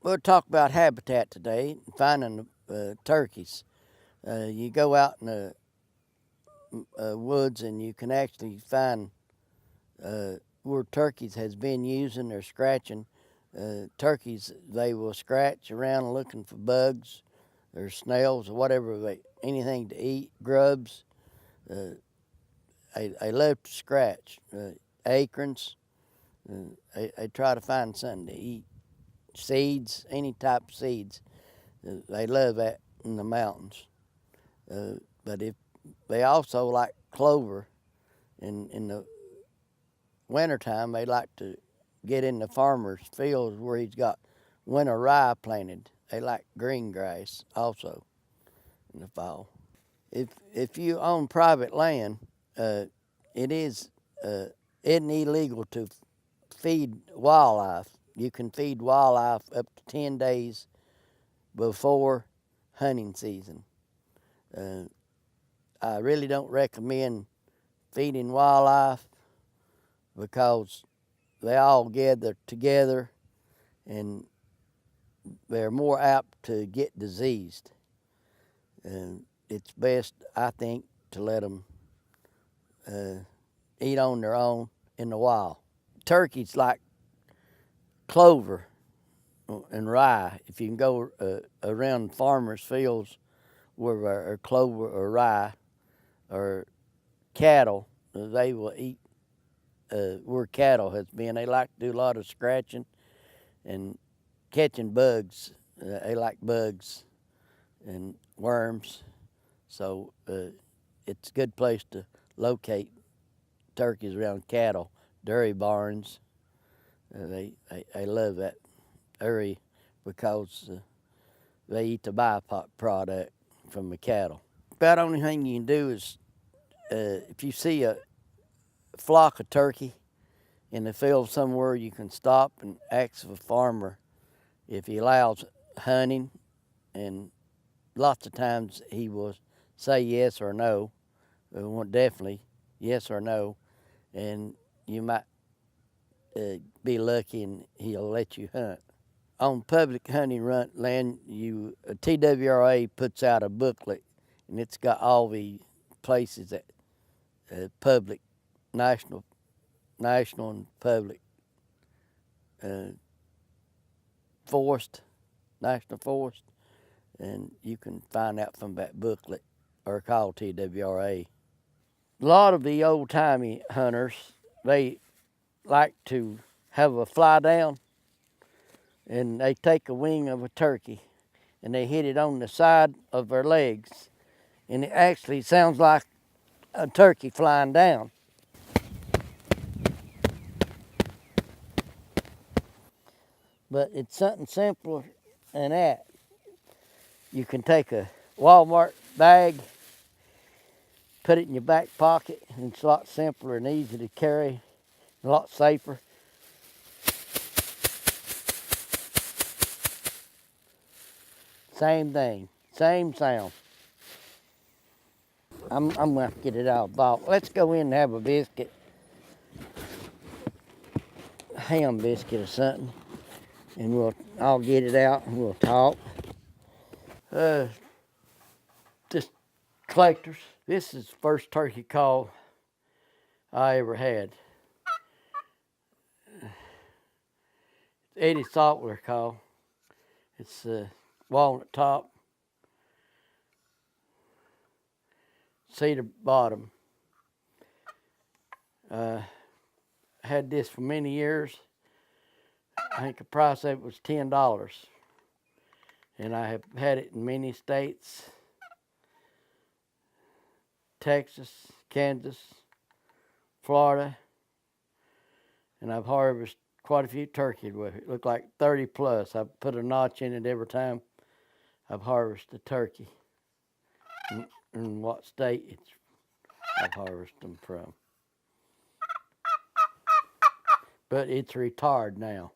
We'll talk about habitat today, finding turkeys. You go out in the woods and you can actually find where turkeys has been using or scratching. Turkeys, they will scratch around looking for bugs or snails or whatever, anything to eat, grubs. They love to scratch. Acorns, they try to find something to eat. Seeds, any type of seeds. They love that in the mountains. But if they also like clover, in the wintertime, they like to get in the farmer's fields where he's got winter rye planted. They like green grass also in the fall. If you own private land, it is isn't illegal to feed wildlife. You can feed wildlife up to 10 days before hunting season. I really don't recommend feeding wildlife because they all gather together and they're more apt to get diseased. And it's best, I think, to let them eat on their own in the wild. Turkeys like clover and rye. If you can go around farmers' fields where are clover or rye or cattle, they will eat where cattle has been. They like to do a lot of scratching and catching bugs. They like bugs and worms, so it's a good place to locate turkeys around cattle. Dairy barns, they love that area because they eat the byproduct from the cattle. About the only thing you can do is if you see a flock of turkey in the field somewhere, you can stop and ask the farmer if he allows hunting, and lots of times he will say yes or no. Definitely yes or no, and you might be lucky and he'll let you hunt. On public hunting land, TWRA puts out a booklet, and it's got all the places that public, national and public forest, national forest, and you can find out from that booklet or call TWRA. A lot of the old-timey hunters, they like to have a fly down, and they take a wing of a turkey and they hit it on the side of their legs, and it actually sounds like a turkey flying down. But it's something simpler than that. You can take a Walmart bag, put it in your back pocket, and it's a lot simpler and easy to carry, a lot safer. Same thing, same sound. I'm gonna have to get it out of the bottle. Let's go in and have a biscuit, ham biscuit or something, and I'll get it out and we'll talk. Just collectors. This is the first turkey call I ever had. Eddie Saltler call. It's walnut top, cedar bottom. Had this for many years. I think the price of it was $10. And I have had it in many states: Texas, Kansas, Florida, and I've harvested quite a few turkeys with it. Looked like 30 plus. I've put a notch in it every time I've harvested a turkey, and what state I've harvested them from. But it's retired now.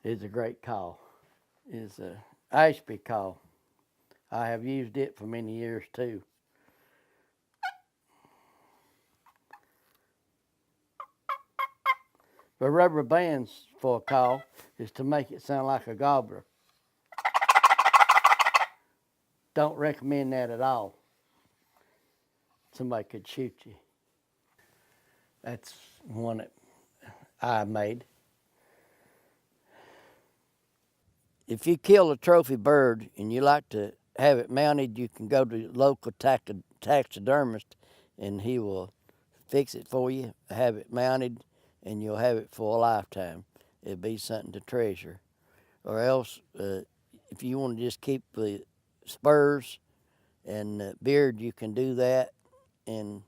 It's a great call. It's a Ashby call. I have used it for many years too. The rubber bands for a call is to make it sound like a gobbler. Don't recommend that at all. Somebody could shoot you. That's one that I made. If you kill a trophy bird and you like to have it mounted, you can go to the local taxidermist and he will fix it for you, have it mounted, and you'll have it for a lifetime. It'll be something to treasure. Or else, if you want to just keep the spurs and the beard, you can do that, and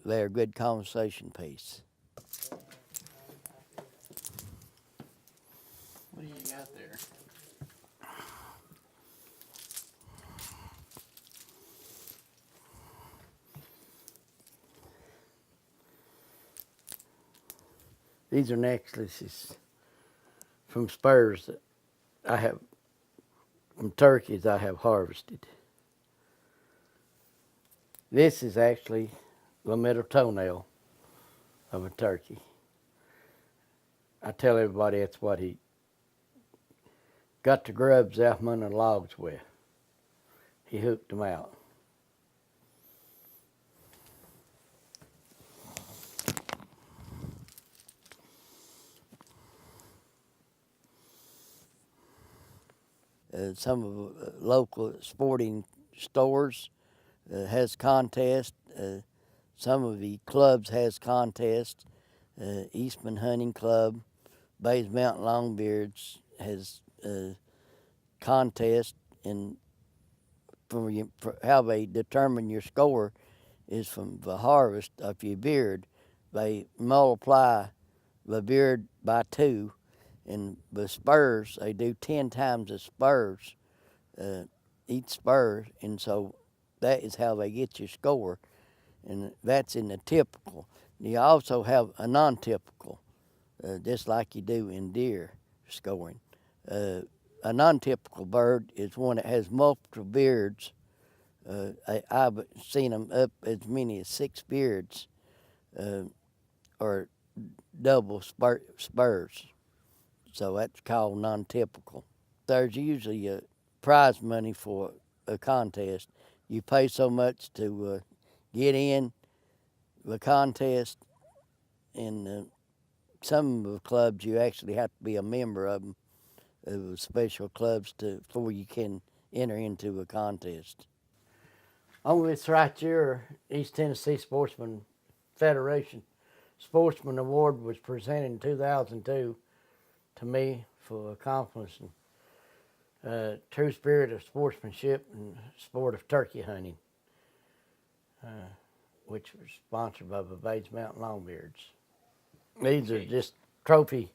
they're a good conversation piece. What do you got there? These are necklaces from spurs that I have, from turkeys I have harvested. This is actually the middle toenail of a turkey. I tell everybody that's what he got the grubs out from under the logs with. He hooked them out. Some of the local sporting stores has contests. Some of the clubs has contests. Eastman Hunting Club, Bays Mountain Longbeards has contest, and for how they determine your score is from the harvest of your beard. They multiply the beard by 2, and the spurs, they do 10 times the spurs, each spur, and so that is how they get your score, and that's in the typical. You also have a non-typical, just like you do in deer scoring. A non-typical bird is one that has multiple beards. I've seen them up as many as 6 beards, or double spurs. So that's called non-typical. There's usually a prize money for a contest. You pay so much to get in the contest, and some of the clubs you actually have to be a member of them, of special clubs, before you can enter into a contest. On this right here, East Tennessee Sportsman Federation Sportsman Award was presented in 2002 to me for accomplishing true spirit of sportsmanship and sport of turkey hunting, which was sponsored by the Bays Mountain Longbeards. These are just trophy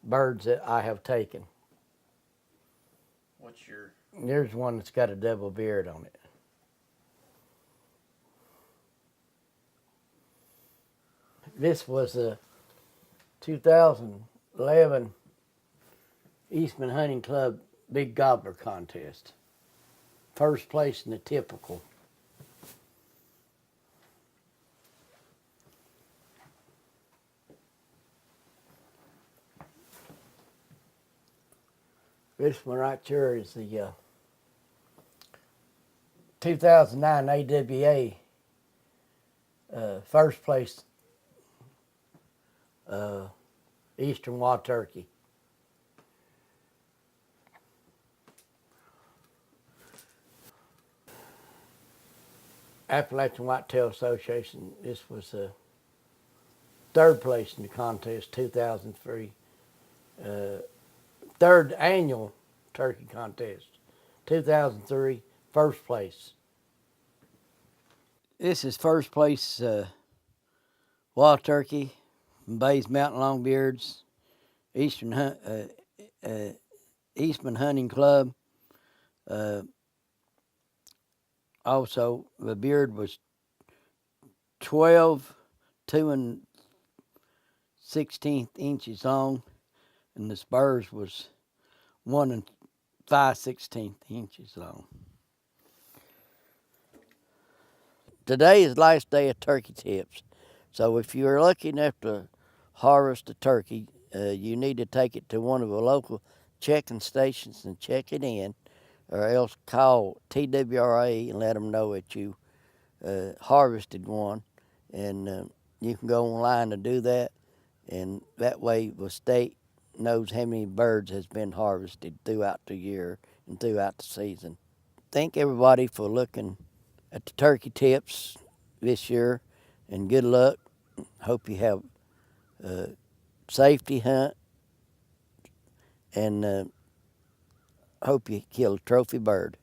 birds that I have taken. What's your... There's one that's got a double beard on it. This was a 2011 Eastman Hunting Club Big Gobbler Contest. First place in the typical. This one right here is the 2009 AWA first place Eastern Wild Turkey. Appalachian Whitetail Association, this was third place in the contest, 2003. Third annual turkey contest, 2003, first place. This is first place wild turkey from Bays Mountain Longbeards, Eastman Hunting Club. Also, the beard was 12 2 1/16 inches long, and the spurs was 1 5/16 inches long. Today is last day of turkey tips, so if you're lucky enough to harvest a turkey, you need to take it to one of the local checking stations and check it in, or else call TWRA and let them know that you harvested one, and you can go online to do that, and that way the state knows how many birds has been harvested throughout the year and throughout the season. Thank everybody for looking at the turkey tips this year, and good luck. Hope you have a safety hunt, and hope you kill a trophy bird.